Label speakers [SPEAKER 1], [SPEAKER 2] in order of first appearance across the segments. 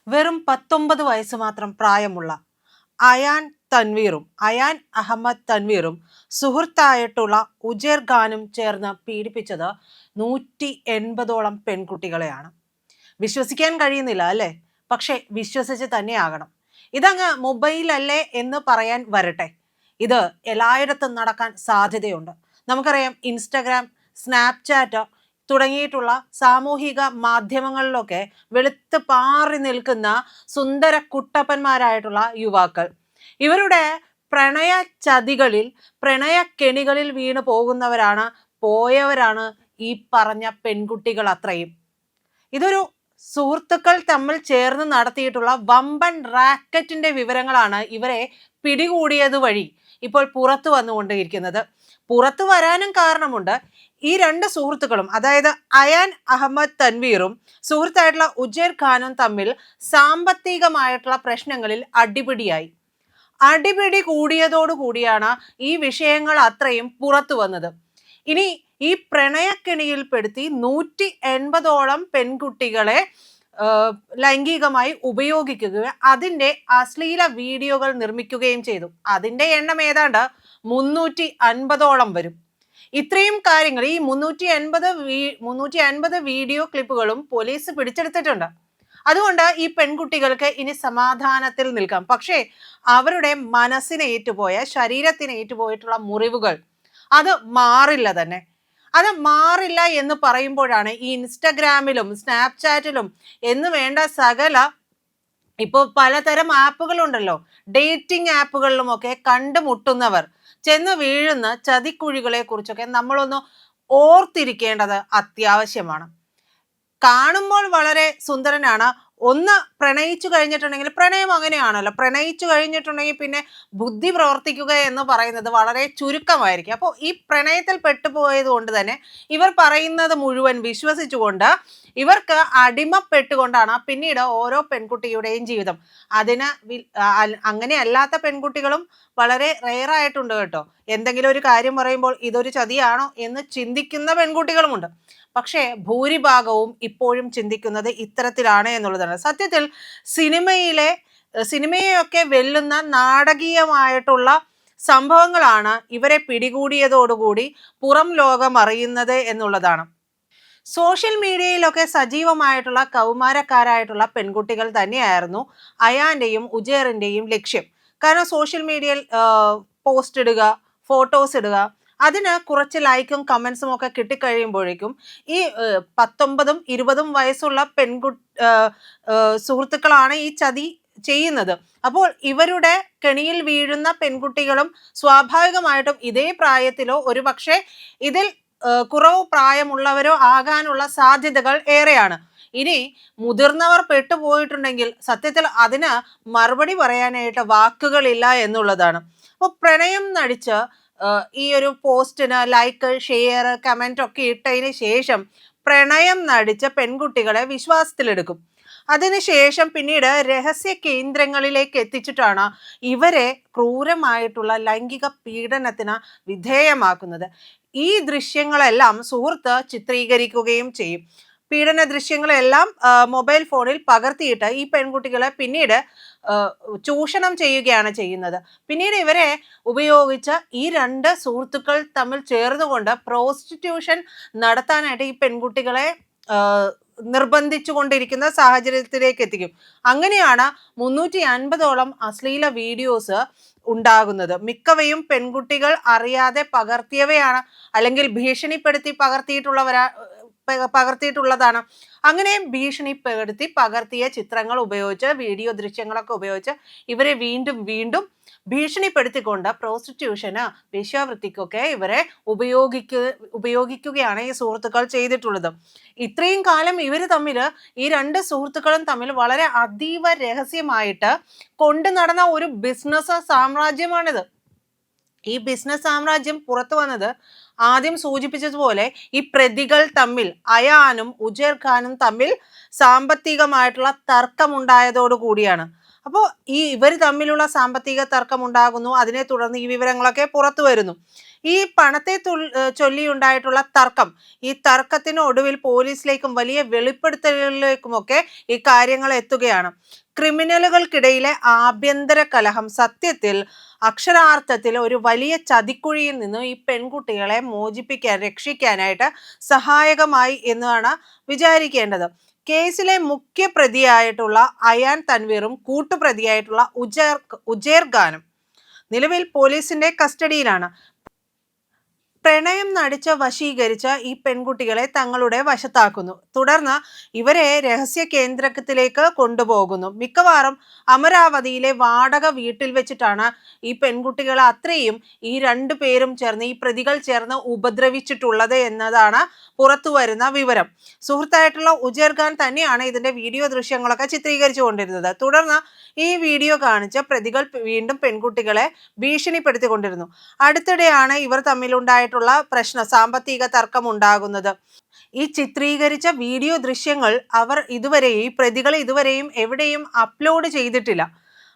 [SPEAKER 1] വെറും 19 വയസ്സ് മാത്രം പ്രായമുള്ള അയാൻ അഹമ്മദ് തൻവീറും സുഹൃത്തായിട്ടുള്ള ഉജേർ ഖാനും ചേർന്ന് പീഡിപ്പിച്ചത് 180ഓളം പെൺകുട്ടികളെയാണ്. വിശ്വസിക്കാൻ കഴിയുന്നില്ല അല്ലേ? പക്ഷെ വിശ്വസിച്ച് തന്നെ ആകണം. ഇതങ്ങ് മൊബൈലല്ലേ എന്ന് പറയാൻ വരട്ടെ, ഇത് എല്ലായിടത്തും നടക്കാൻ സാധ്യതയുണ്ട്. നമുക്കറിയാം, ഇൻസ്റ്റഗ്രാം, സ്നാപ്ചാറ്റ് തുടങ്ങിയിട്ടുള്ള സാമൂഹിക മാധ്യമങ്ങളിലൊക്കെ വെളുത്ത് പാറി നിൽക്കുന്ന സുന്ദര കുട്ടപ്പന്മാരായിട്ടുള്ള യുവാക്കൾ, ഇവരുടെ പ്രണയ ചതികളിൽ, പ്രണയക്കെണികളിൽ വീണ് പോയവരാണ് ഈ പറഞ്ഞ പെൺകുട്ടികൾ അത്രയും. ഇതൊരു സുഹൃത്തുക്കൾ തമ്മിൽ ചേർന്ന് നടത്തിയിട്ടുള്ള വമ്പൻ റാക്കറ്റിന്റെ വിവരങ്ങളാണ് ഇവരെ പിടികൂടിയത് വഴി ഇപ്പോൾ പുറത്തു വന്നുകൊണ്ടിരിക്കുന്നത്. പുറത്തു വരാനും കാരണമുണ്ട്. ഈ രണ്ട് സുഹൃത്തുക്കളും, അതായത് അയാൻ അഹമ്മദ് തൻവീറും സുഹൃത്തായിട്ടുള്ള ഉജേർ ഖാനും തമ്മിൽ സാമ്പത്തികമായിട്ടുള്ള പ്രശ്നങ്ങളിൽ അടിപിടി കൂടിയതോടുകൂടിയാണ് ഈ വിഷയങ്ങൾ അത്രയും പുറത്തു വന്നത്. ഇനി ഈ പ്രണയക്കെണിയിൽപ്പെടുത്തി 180ഓളം പെൺകുട്ടികളെ ലൈംഗികമായി ഉപയോഗിക്കുകയും അതിൻ്റെ അശ്ലീല വീഡിയോകൾ നിർമ്മിക്കുകയും ചെയ്തു. അതിൻ്റെ എണ്ണം ഏതാണ്ട് 350ഓളം വരും. ഇത്രയും കാര്യങ്ങൾ, ഈ 350 വീഡിയോ ക്ലിപ്പുകളും പോലീസ് പിടിച്ചെടുത്തിട്ടുണ്ട്. അതുകൊണ്ട് ഈ പെൺകുട്ടികൾക്ക് ഇനി സമാധാനത്തിൽ നിൽക്കാം. പക്ഷേ അവരുടെ മനസ്സിനെ ഏറ്റുപോയ, ശരീരത്തിന് ഏറ്റുപോയിട്ടുള്ള മുറിവുകൾ അത് മാറില്ല തന്നെ. അത് മാറില്ല എന്ന് പറയുമ്പോഴാണ് ഈ ഇൻസ്റ്റഗ്രാമിലും സ്നാപ്ചാറ്റിലും എന്ന് വേണ്ട സകല, ഇപ്പോൾ പലതരം ആപ്പുകളുണ്ടല്ലോ, ഡേറ്റിംഗ് ആപ്പുകളിലുമൊക്കെ കണ്ടുമുട്ടുന്നവർ ചെന്ന് വീഴുന്ന ചതിക്കുഴികളെ കുറിച്ചൊക്കെ നമ്മളൊന്ന് ഓർത്തിരിക്കേണ്ടത് അത്യാവശ്യമാണ്. കാണുമ്പോൾ വളരെ സുന്ദരനാണ്. ഒന്ന് പ്രണയിച്ചു കഴിഞ്ഞിട്ടുണ്ടെങ്കിൽ, പ്രണയം അങ്ങനെയാണല്ലോ, പ്രണയിച്ചു കഴിഞ്ഞിട്ടുണ്ടെങ്കിൽ പിന്നെ ബുദ്ധി പ്രവർത്തിക്കുക എന്ന് പറയുന്നത് വളരെ ചുരുക്കമായിരിക്കും. അപ്പോൾ ഈ പ്രണയത്തിൽ പെട്ടുപോയത് കൊണ്ട് തന്നെ ഇവർ പറയുന്നത് മുഴുവൻ വിശ്വസിച്ചുകൊണ്ട്, ഇവർക്ക് അടിമപ്പെട്ടുകൊണ്ടാണ് പിന്നീട് ഓരോ പെൺകുട്ടിയുടെയും ജീവിതം. അതിന് അങ്ങനെ അല്ലാത്ത പെൺകുട്ടികളും വളരെ റെയറായിട്ടുണ്ട് കേട്ടോ. എന്തെങ്കിലും ഒരു കാര്യം പറയുമ്പോൾ ഇതൊരു ചതിയാണോ എന്ന് ചിന്തിക്കുന്ന പെൺകുട്ടികളുമുണ്ട്. പക്ഷേ ഭൂരിഭാഗവും ഇപ്പോഴും ചിന്തിക്കുന്നത് ഇത്തരത്തിലാണ് എന്നുള്ളതാണ്. സത്യത്തിൽ സിനിമയെയൊക്കെ വെല്ലുന്ന നാടകീയമായിട്ടുള്ള സംഭവങ്ങളാണ് ഇവരെ പിടികൂടിയതോടുകൂടി പുറം ലോകം അറിയുന്നത് എന്നുള്ളതാണ്. സോഷ്യൽ മീഡിയയിലൊക്കെ സജീവമായിട്ടുള്ള കൗമാരക്കാരായിട്ടുള്ള പെൺകുട്ടികൾ തന്നെയായിരുന്നു അയാന്റെയും ഉജേറിന്റെയും ലക്ഷ്യം. കാരണം സോഷ്യൽ മീഡിയയിൽ പോസ്റ്റ് ഇടുക, ഫോട്ടോസ് ഇടുക, അതിന് കുറച്ച് ലൈക്കും കമൻസും ഒക്കെ കിട്ടിക്കഴിയുമ്പോഴേക്കും ഈ 19ഉം 20ഉം വയസ്സുള്ള സുഹൃത്തുക്കളാണ് ഈ ചതി ചെയ്യുന്നത്. അപ്പോൾ ഇവരുടെ കെണിയിൽ വീഴുന്ന പെൺകുട്ടികളും സ്വാഭാവികമായിട്ടും ഇതേ പ്രായത്തിലോ ഒരുപക്ഷെ ഇതിൽ കുറവ് പ്രായമുള്ളവരോ ആകാനുള്ള സാധ്യതകൾ ഏറെയാണ്. ഇനി മുതിർന്നവർ പെട്ടുപോയിട്ടുണ്ടെങ്കിൽ സത്യത്തിൽ അതിന് മറുപടി പറയാനായിട്ട് വാക്കുകളില്ല എന്നുള്ളതാണ്. അപ്പോൾ പ്രണയം നടിച്ച് ഈ ഒരു പോസ്റ്റിന് ലൈക്ക്, ഷെയർ, കമന്റ് ഒക്കെ ഇട്ടതിന് ശേഷം പ്രണയം നടിച്ച പെൺകുട്ടികളെ വിശ്വാസത്തിലെടുക്കും. അതിനുശേഷം പിന്നീട് രഹസ്യ കേന്ദ്രങ്ങളിലേക്ക് എത്തിച്ചിട്ടാണ് ഇവരെ ക്രൂരമായിട്ടുള്ള ലൈംഗിക പീഡനത്തിന് വിധേയമാക്കുന്നത്. ഈ ദൃശ്യങ്ങളെല്ലാം സുഹൃത്ത് ചിത്രീകരിക്കുകയും ചെയ്യും. പീഡന ദൃശ്യങ്ങളെല്ലാം മൊബൈൽ ഫോണിൽ പകർത്തിയിട്ട് ഈ പെൺകുട്ടികളെ പിന്നീട് ചൂഷണം ചെയ്യുകയാണ് ചെയ്യുന്നത്. പിന്നീട് ഇവരെ ഉപയോഗിച്ച് ഈ രണ്ട് സുഹൃത്തുക്കൾ തമ്മിൽ ചേർന്നുകൊണ്ട് പ്രോസ്റ്റിറ്റ്യൂഷൻ നടത്താനായിട്ട് ഈ പെൺകുട്ടികളെ നിർബന്ധിച്ചു കൊണ്ടിരിക്കുന്ന സാഹചര്യത്തിലേക്ക് എത്തിക്കും. അങ്ങനെയാണ് 350ഓളം അശ്ലീല വീഡിയോസ് ഉണ്ടാകുന്നത്. മിക്കവയും പെൺകുട്ടികൾ അറിയാതെ പകർത്തിയവയാണ്, അല്ലെങ്കിൽ ഭീഷണിപ്പെടുത്തി പകർത്തിയിട്ടുള്ളതാണ്. അങ്ങനെ ഭീഷണിപ്പെടുത്തി പകർത്തിയ ചിത്രങ്ങൾ ഉപയോഗിച്ച്, വീഡിയോ ദൃശ്യങ്ങളൊക്കെ ഉപയോഗിച്ച് ഇവരെ വീണ്ടും വീണ്ടും ഭീഷണിപ്പെടുത്തിക്കൊണ്ട് പ്രോസ്റ്റിറ്റ്യൂഷന്, വേശ്യാവൃത്തിക്കൊക്കെ ഇവരെ ഉപയോഗിക്കുകയാണ് ഈ സുഹൃത്തുക്കൾ ചെയ്തിട്ടുള്ളത്. ഇത്രയും കാലം ഇവർ തമ്മിൽ, ഈ രണ്ട് സുഹൃത്തുക്കളും തമ്മിൽ വളരെ അതീവ രഹസ്യമായിട്ട് കൊണ്ടു നടന്ന ഒരു ബിസിനസ് സാമ്രാജ്യമാണിത്. ഈ ബിസിനസ് സാമ്രാജ്യം പുറത്തു വന്നത് ആദ്യം സൂചിപ്പിച്ചതുപോലെ ഈ പ്രതികൾ തമ്മിൽ അയാനും ഉജേർ ഖാനും തമ്മിൽ സാമ്പത്തികമായിട്ടുള്ള തർക്കമുണ്ടായതോടു കൂടിയാണ്. അപ്പോൾ ഇവർ തമ്മിലുള്ള സാമ്പത്തിക തർക്കം ഉണ്ടാകുന്നു. അതിനെ തുടർന്ന് ഈ വിവരങ്ങളൊക്കെ പുറത്തു വരുന്നു. ഈ പണത്തെ ചൊല്ലിയുണ്ടായിട്ടുള്ള തർക്കം, ഈ തർക്കത്തിന് ഒടുവിൽ പോലീസിലേക്കും വലിയ വെളിപ്പെടുത്തലുകളിലേക്കുമൊക്കെ ഈ കാര്യങ്ങൾ എത്തുകയാണ്. ക്രിമിനലുകൾക്കിടയിലെ ആഭ്യന്തര കലഹം സത്യത്തിൽ അക്ഷരാർത്ഥത്തിൽ ഒരു വലിയ ചതിക്കുഴിയിൽ നിന്നും ഈ പെൺകുട്ടികളെ രക്ഷിക്കാനായിട്ട് സഹായകമായി എന്നാണ് വിചാരിക്കേണ്ടത്. കേസിലെ മുഖ്യ പ്രതിയായിട്ടുള്ള അയാൻ തൻവീറും കൂട്ടുപ്രതിയായിട്ടുള്ള ഉജേർ ഖാനും നിലവിൽ പോലീസിന്റെ കസ്റ്റഡിയിലാണ്. പ്രണയം നടിച്ച് വശീകരിച്ച ഈ പെൺകുട്ടികളെ തങ്ങളുടെ വശത്താക്കുന്നു. തുടർന്ന് ഇവരെ രഹസ്യ കേന്ദ്രത്തിലേക്ക് കൊണ്ടുപോകുന്നു. മിക്കവാറും അമരാവതിയിലെ വാടക വീട്ടിൽ വെച്ചിട്ടാണ് ഈ പെൺകുട്ടികളെ അത്രയും ഈ രണ്ടു പേരും ചേർന്ന്, ഈ പ്രതികൾ ചേർന്ന് ഉപദ്രവിച്ചിട്ടുള്ളത് എന്നതാണ് പുറത്തു വരുന്ന വിവരം. സുഹൃത്തായിട്ടുള്ള ഉജേർ ഖാൻ തന്നെയാണ് ഇതിന്റെ വീഡിയോ ദൃശ്യങ്ങളൊക്കെ ചിത്രീകരിച്ചു കൊണ്ടിരുന്നത്. തുടർന്ന് ഈ വീഡിയോ കാണിച്ച് പ്രതികൾ വീണ്ടും പെൺകുട്ടികളെ ഭീഷണിപ്പെടുത്തിക്കൊണ്ടിരുന്നു. അടുത്തിടെയാണ് ഇവർ തമ്മിലുണ്ടായിട്ടുള്ള പ്രശ്നം, സാമ്പത്തിക തർക്കം ഉണ്ടാകുന്നത്. ഈ ചിത്രീകരിച്ച വീഡിയോ ദൃശ്യങ്ങൾ ഈ പ്രതികൾ ഇതുവരെയും എവിടെയും അപ്ലോഡ് ചെയ്തിട്ടില്ല.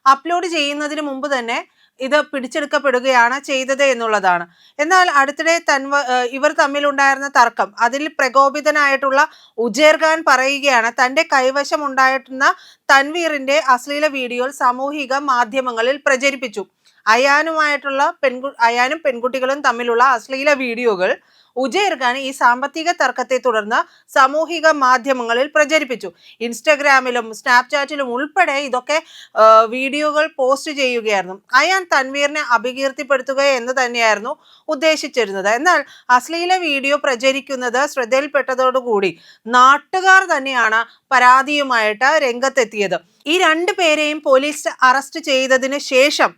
[SPEAKER 1] അപ്ലോഡ് ചെയ്യുന്നതിന് മുമ്പ് തന്നെ ഇത് പിടിച്ചെടുക്കപ്പെടുകയാണ് ചെയ്തത് എന്നുള്ളതാണ്. എന്നാൽ അടുത്തിടെ ഇവർ തമ്മിലുണ്ടായിരുന്ന തർക്കം, അതിൽ പ്രകോപിതനായിട്ടുള്ള ഉജേർ ഖാൻ പറയുകയാണ് തൻ്റെ കൈവശം ഉണ്ടായിരുന്ന തൻവീറിന്റെ അശ്ലീല വീഡിയോകൾ സാമൂഹിക മാധ്യമങ്ങളിൽ പ്രചരിപ്പിച്ചു. അയാനും പെൺകുട്ടികളും തമ്മിലുള്ള അശ്ലീല വീഡിയോകൾ ഉജേർ ഖാൻ ഈ സാമ്പത്തിക തർക്കത്തെ തുടർന്ന് സാമൂഹിക മാധ്യമങ്ങളിൽ പ്രചരിപ്പിച്ചു. ഇൻസ്റ്റഗ്രാമിലും സ്നാപ്ചാറ്റിലും ഉൾപ്പെടെ ഇതൊക്കെ വീഡിയോകൾ പോസ്റ്റ് ചെയ്യുകയായിരുന്നു. അയാൻ തൻവീറിനെ അപകീർത്തിപ്പെടുത്തുക എന്ന് തന്നെയായിരുന്നു ഉദ്ദേശിച്ചിരുന്നത്. എന്നാൽ അശ്ലീല വീഡിയോ പ്രചരിക്കുന്നത് ശ്രദ്ധയിൽപ്പെട്ടതോടുകൂടി നാട്ടുകാർ തന്നെയാണ് പരാതിയുമായിട്ട് രംഗത്തെത്തിയത്. ഈ രണ്ടു പേരെയും പോലീസ് അറസ്റ്റ് ചെയ്തതിന് ശേഷം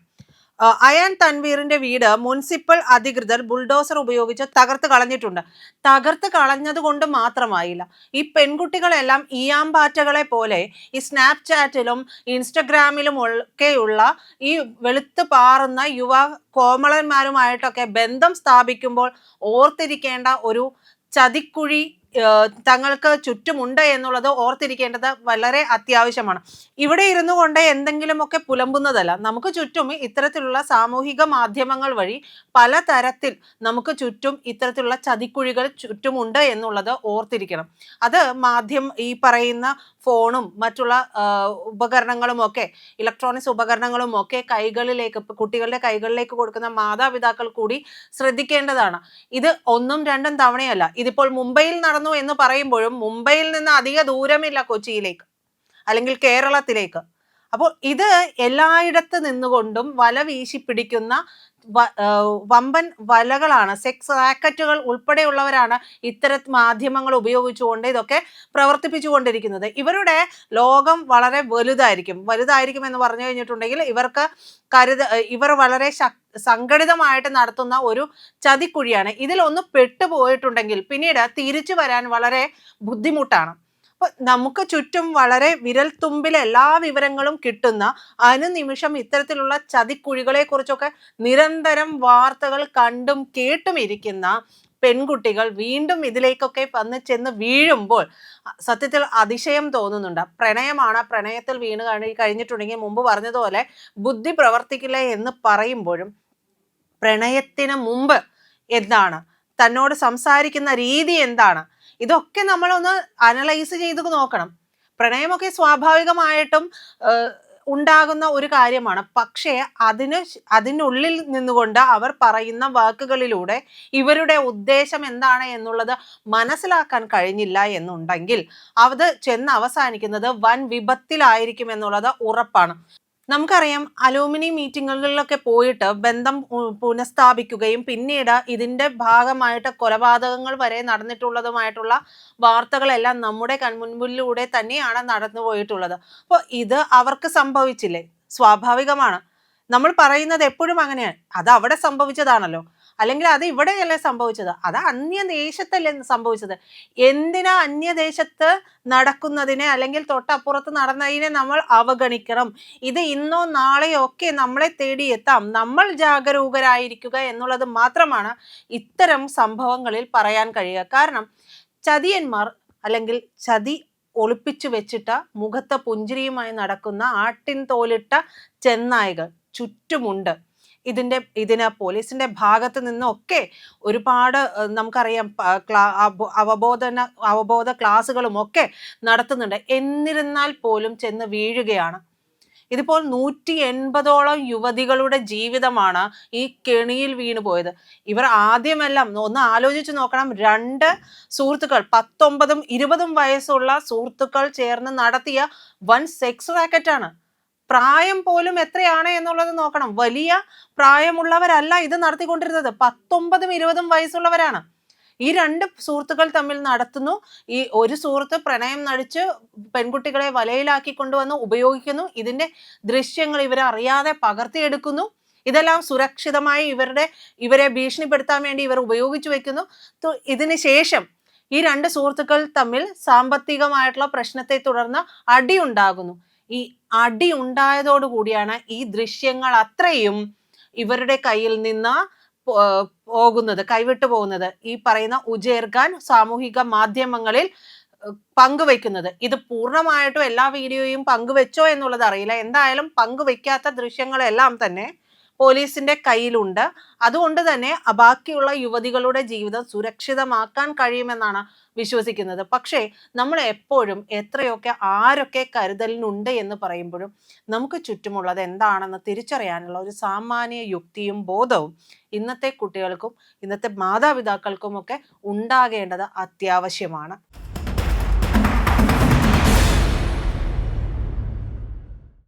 [SPEAKER 1] അയാൻ തൻവീറിന്റെ വീട് മുനിസിപ്പൽ അധികൃതർ ബുൾഡോസർ ഉപയോഗിച്ച് തകർത്ത് കളഞ്ഞിട്ടുണ്ട്. തകർത്ത് കളഞ്ഞത് കൊണ്ട് മാത്രമായില്ല, ഈ പെൺകുട്ടികളെല്ലാം ഈയാമ്പാറ്റകളെ പോലെ ഈ സ്നാപ്ചാറ്റിലും ഇൻസ്റ്റഗ്രാമിലും ഒക്കെയുള്ള ഈ വെളുത്ത് പാറുന്ന യുവ കോമളന്മാരുമായിട്ടൊക്കെ ബന്ധം സ്ഥാപിക്കുമ്പോൾ ഓർത്തിരിക്കേണ്ട ഒരു ചതിക്കുഴി തങ്ങൾക്ക് ചുറ്റുമുണ്ട് എന്നുള്ളത് ഓർത്തിരിക്കേണ്ടത് വളരെ അത്യാവശ്യമാണ്. ഇവിടെ ഇരുന്നു കൊണ്ട് എന്തെങ്കിലുമൊക്കെ പുലമ്പുന്നതല്ല. നമുക്ക് ചുറ്റും ഇത്തരത്തിലുള്ള സാമൂഹിക മാധ്യമങ്ങൾ വഴി പലതരത്തിൽ നമുക്ക് ചുറ്റും ഇത്തരത്തിലുള്ള ചതിക്കുഴികൾ ചുറ്റുമുണ്ട് എന്നുള്ളത് ഓർത്തിരിക്കണം. അത് ഈ പറയുന്ന ഫോണും മറ്റുള്ള ഉപകരണങ്ങളും ഒക്കെ, ഇലക്ട്രോണിക്സ് ഉപകരണങ്ങളും ഒക്കെ കുട്ടികളുടെ കൈകളിലേക്ക് കൊടുക്കുന്ന മാതാപിതാക്കൾ കൂടി ശ്രദ്ധിക്കേണ്ടതാണ്. ഇത് ഒന്നും രണ്ടും തവണയല്ല. ഇതിപ്പോൾ മുംബൈയിൽ നടന്നു എന്ന് പറയുമ്പോഴും മുംബൈയിൽ നിന്ന് അധിക ദൂരമില്ല കൊച്ചിയിലേക്ക് അല്ലെങ്കിൽ കേരളത്തിലേക്ക്. അപ്പോൾ ഇത് എല്ലായിടത്ത് നിന്നുകൊണ്ടും വല വീശി പിടിക്കുന്ന വമ്പൻ വലകളാണ്. സെക്സ് റാക്കറ്റുകൾ ഉൾപ്പെടെയുള്ളവരാണ് ഇത്തരം മാധ്യമങ്ങൾ ഉപയോഗിച്ചുകൊണ്ട് ഇതൊക്കെ പ്രവർത്തിപ്പിച്ചുകൊണ്ടിരിക്കുന്നത്. ഇവരുടെ ലോകം വളരെ വലുതായിരിക്കും എന്ന് പറഞ്ഞു കഴിഞ്ഞിട്ടുണ്ടെങ്കിൽ ഇവർ വളരെ സംഘടിതമായിട്ട് നടത്തുന്ന ഒരു ചതിക്കുഴിയാണ്. ഇതിലൊന്ന് പെട്ടുപോയിട്ടുണ്ടെങ്കിൽ പിന്നീട് തിരിച്ചു വരാൻ വളരെ ബുദ്ധിമുട്ടാണ്. അപ്പൊ നമുക്ക് ചുറ്റും വളരെ വിരൽത്തുമ്പിൽ എല്ലാ വിവരങ്ങളും കിട്ടുന്ന അനുനിമിഷം ഇത്തരത്തിലുള്ള ചതിക്കുഴികളെ കുറിച്ചൊക്കെ നിരന്തരം വാർത്തകൾ കണ്ടും കേട്ടും ഇരിക്കുന്ന പെൺകുട്ടികൾ വീണ്ടും ഇതിലേക്കൊക്കെ ചെന്ന് വീഴുമ്പോൾ സത്യത്തിൽ അതിശയം തോന്നുന്നുണ്ട്. പ്രണയത്തിൽ വീണ് കഴിഞ്ഞിട്ടുണ്ടെങ്കിൽ മുമ്പ് പറഞ്ഞതുപോലെ ബുദ്ധി പ്രവർത്തിക്കില്ല എന്ന് പറയുമ്പോഴും പ്രണയത്തിന് മുമ്പ് എന്താണ്, തന്നോട് സംസാരിക്കുന്ന രീതി എന്താണ്, ഇതൊക്കെ നമ്മളൊന്ന് അനലൈസ് ചെയ്ത് നോക്കണം. പ്രണയമൊക്കെ സ്വാഭാവികമായിട്ടും ഉണ്ടാകുന്ന ഒരു കാര്യമാണ്. പക്ഷേ അതിനുള്ളിൽ നിന്നുകൊണ്ട് അവർ പറയുന്ന വാക്കുകളിലൂടെ ഇവരുടെ ഉദ്ദേശം എന്താണ് എന്നുള്ളത് മനസ്സിലാക്കാൻ കഴിഞ്ഞില്ല എന്നുണ്ടെങ്കിൽ അത് ചെന്ന് അവസാനിക്കുന്നത് വൻ വിപത്തിലായിരിക്കും എന്നുള്ളത് ഉറപ്പാണ്. നമുക്കറിയാം, അലൂമിനി മീറ്റിങ്ങുകളിലൊക്കെ പോയിട്ട് ബന്ധം പുനഃസ്ഥാപിക്കുകയും പിന്നീട് ഇതിന്റെ ഭാഗമായിട്ട് കൊലപാതകങ്ങൾ വരെ നടന്നിട്ടുള്ളതുമായിട്ടുള്ള വാർത്തകളെല്ലാം നമ്മുടെ കൺമുൻപിലൂടെ തന്നെയാണ് നടന്നു പോയിട്ടുള്ളത്. അപ്പോൾ ഇത് അവർക്ക് സംഭവിച്ചില്ലേ? സ്വാഭാവികമാണ്. നമ്മൾ പറയുന്നത് എപ്പോഴും അങ്ങനെയാണ്, അത് അവിടെ സംഭവിച്ചതാണല്ലോ. അല്ലെങ്കിൽ അത് ഇവിടെയല്ലേ സംഭവിച്ചത്, അത് അന്യദേശത്തല്ലേ സംഭവിച്ചത്. എന്തിനാ അന്യദേശത്ത് നടക്കുന്നതിനെ അല്ലെങ്കിൽ തൊട്ടപ്പുറത്ത് നടന്നതിനെ നമ്മൾ അവഗണിക്കണം? ഇത് ഇന്നോ നാളെയോ ഒക്കെ നമ്മളെ തേടിയെത്താം. നമ്മൾ ജാഗരൂകരായിരിക്കുക എന്നുള്ളത് മാത്രമാണ് ഇത്തരം സംഭവങ്ങളിൽ പറയാൻ കഴിയുക. കാരണം ചതിയന്മാർ അല്ലെങ്കിൽ ചതി ഒളിപ്പിച്ചു വെച്ചിട്ട മുഖത്തെ പുഞ്ചിരിയുമായി നടക്കുന്ന ആട്ടിൻ തോലിട്ട ചെന്നായ്കൾ ചുറ്റുമുണ്ട്. ഇതിന് പോലീസിന്റെ ഭാഗത്ത് നിന്നൊക്കെ ഒരുപാട് നമുക്കറിയാം അവബോധ ക്ലാസ്സുകളും ഒക്കെ നടത്തുന്നുണ്ട്. എന്നിരുന്നാൽ പോലും ചെന്ന് വീഴുകയാണ്. ഇതിപ്പോൾ 180ഓളം യുവതികളുടെ ജീവിതമാണ് ഈ കെണിയിൽ വീണു പോയത്. ഇവർ ആദ്യമെല്ലാം ഒന്ന് ആലോചിച്ച് നോക്കണം. 2 സുഹൃത്തുക്കൾ 19ഉം 20ഉം വയസ്സുള്ള സുഹൃത്തുക്കൾ ചേർന്ന് നടത്തിയ വൻ സെക്സ് റാക്കറ്റാണ്. പ്രായം പോലും എത്രയാണ് എന്നുള്ളത് നോക്കണം. വലിയ പ്രായമുള്ളവരല്ല ഇത് നടത്തിക്കൊണ്ടിരുന്നത്. 19ഉം 20ഉം വയസ്സുള്ളവരാണ്. ഈ 2 സുഹൃത്തുക്കൾ തമ്മിൽ നടത്തുന്നു. ഈ ഒരു സുഹൃത്ത് പ്രണയം നടിച്ച് പെൺകുട്ടികളെ വലയിലാക്കി കൊണ്ടുവന്ന് ഉപയോഗിക്കുന്നു. ഇതിന്റെ ദൃശ്യങ്ങൾ ഇവരറിയാതെ പകർത്തിയെടുക്കുന്നു. ഇതെല്ലാം സുരക്ഷിതമായി ഇവരെ ഭീഷണിപ്പെടുത്താൻ വേണ്ടി ഇവർ ഉപയോഗിച്ചു വെക്കുന്നു. ഇതിന് ശേഷം ഈ 2 സുഹൃത്തുക്കൾ തമ്മിൽ സാമ്പത്തികമായിട്ടുള്ള പ്രശ്നത്തെ തുടർന്ന് അടി ഉണ്ടാകുന്നു. ഈ അടി ഉണ്ടായതോടുകൂടിയാണ് ഈ ദൃശ്യങ്ങൾ അത്രയും ഇവരുടെ കയ്യിൽ നിന്ന് കൈവിട്ടു പോകുന്നത്. ഈ പറയുന്ന ഉജേർ ഖാൻ സാമൂഹിക മാധ്യമങ്ങളിൽ പങ്കുവെക്കുന്നത്. ഇത് പൂർണ്ണമായിട്ടും എല്ലാ വീഡിയോയും പങ്കുവെച്ചോ എന്നുള്ളത് അറിയില്ല. എന്തായാലും പങ്കുവെക്കാത്ത ദൃശ്യങ്ങളെല്ലാം തന്നെ പോലീസിന്റെ കയ്യിലുണ്ട്. അതുകൊണ്ട് തന്നെ ബാക്കിയുള്ള യുവതികളുടെ ജീവിതം സുരക്ഷിതമാക്കാൻ കഴിയുമെന്നാണ് വിശ്വസിക്കുന്നത്. പക്ഷേ നമ്മൾ എപ്പോഴും എത്രയൊക്കെ ആരൊക്കെ കരുതലിനുണ്ട് എന്ന് പറയുമ്പോഴും നമുക്ക് ചുറ്റുമുള്ളത് എന്താണെന്ന് തിരിച്ചറിയാനുള്ള ഒരു സാമാന്യ യുക്തിയും ബോധവും ഇന്നത്തെ കുട്ടികൾക്കും ഇന്നത്തെ മാതാപിതാക്കൾക്കും ഒക്കെ ഉണ്ടാകേണ്ടത് അത്യാവശ്യമാണ്.